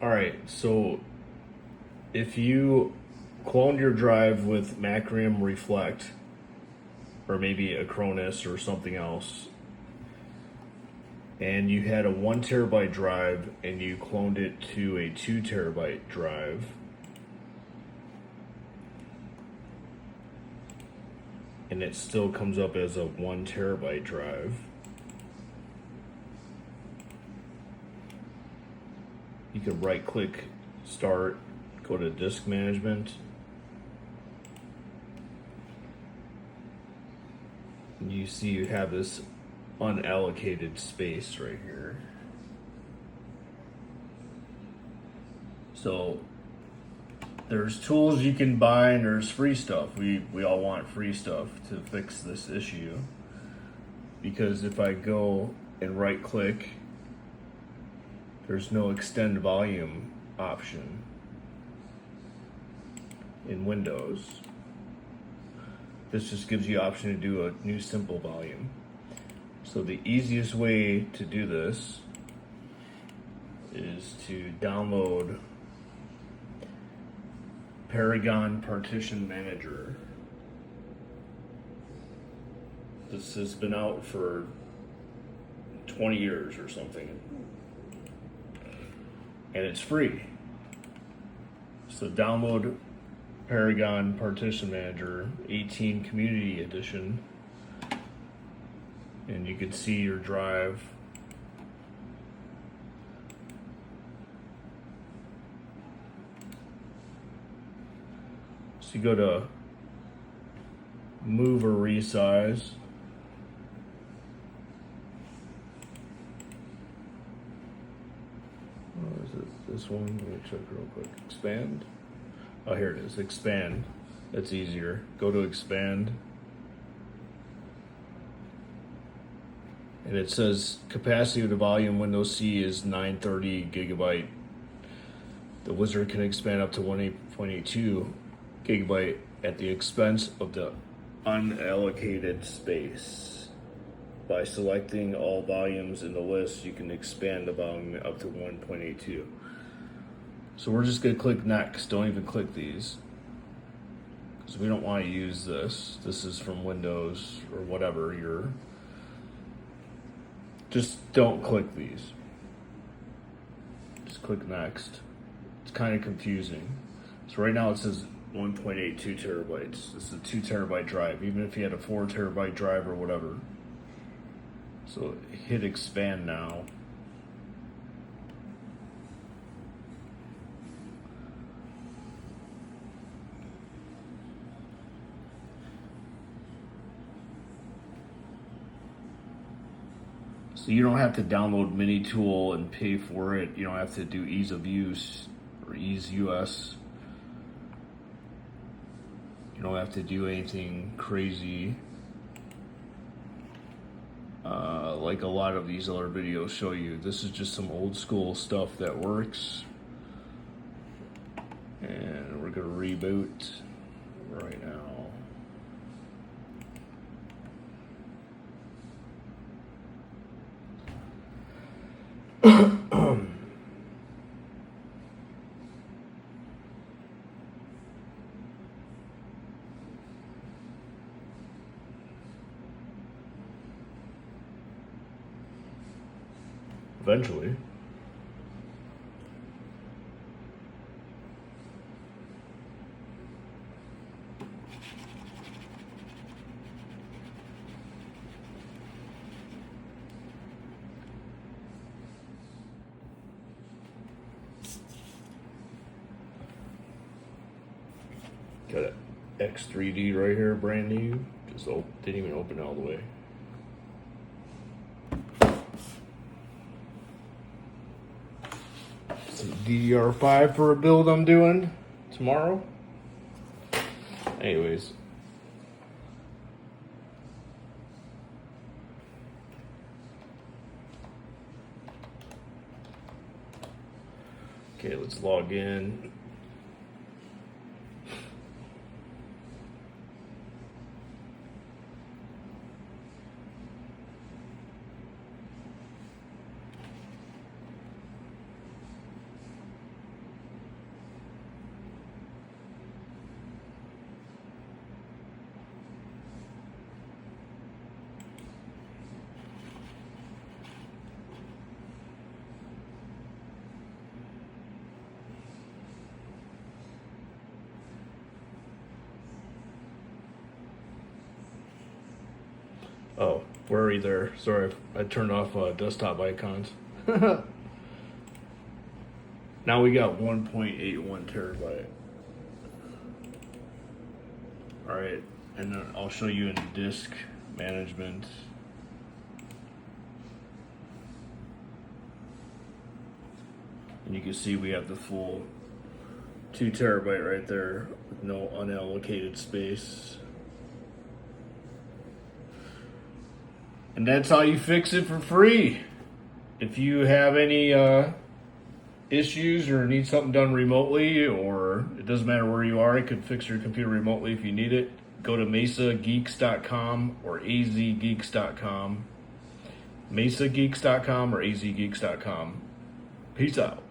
Alright, so if you cloned your drive with Macrium Reflect, or maybe Acronis or something else, and you had a 1 terabyte drive and you cloned it to a 2 terabyte drive, and it still comes up as a 1 terabyte drive, you can right click, start, go to disk management, and you see you have this unallocated space right here. So there's tools you can buy and there's free stuff. We all want free stuff to fix this issue, because if I go and right click, there's no extend volume option in Windows. This just gives you the option to do a new simple volume. So the easiest way to do this is to download Paragon Partition Manager. This has been out for 20 years or something, and it's free. So download Paragon Partition Manager 18 Community Edition, and you can see your drive. So you go to move or resize. Oh, is it this one? Let me check real quick. Expand. Oh, here it is. Expand. That's easier. Go to expand. And it says capacity of the volume Windows C is 930 gigabyte. The wizard can expand up to 1.82 gigabyte at the expense of the unallocated space. By selecting all volumes in the list, you can expand the volume up to 1.82. So we're just gonna click next. Don't even click these, because we don't want to use this. This is from Windows or whatever you're. Just don't click these. Just click next. It's kind of confusing. So right now it says 1.82 terabytes. This is a 2 terabyte drive, even if you had a 4 terabyte drive or whatever. So hit expand now. So you don't have to download Minitool and pay for it. You don't have to do ease of use or ease US. You don't have to do anything crazy like a lot of these other videos show you. This is just some old school stuff that works. And we're gonna reboot right now. Eventually. Got an X3D right here, brand new. Just didn't even open all the way. Some DDR5 for a build I'm doing tomorrow. Anyways. Okay, let's log in. worry there. Sorry, I turned off desktop icons. Now we got 1.81 terabyte. All right, and then I'll show you in disk management. And you can see we have the full 2 terabyte right there with no unallocated space. And that's how you fix it for free. If you have any issues or need something done remotely, or it doesn't matter where you are, it could fix your computer remotely if you need it, go to mesageeks.com or azgeeks.com. mesageeks.com or azgeeks.com. Peace out.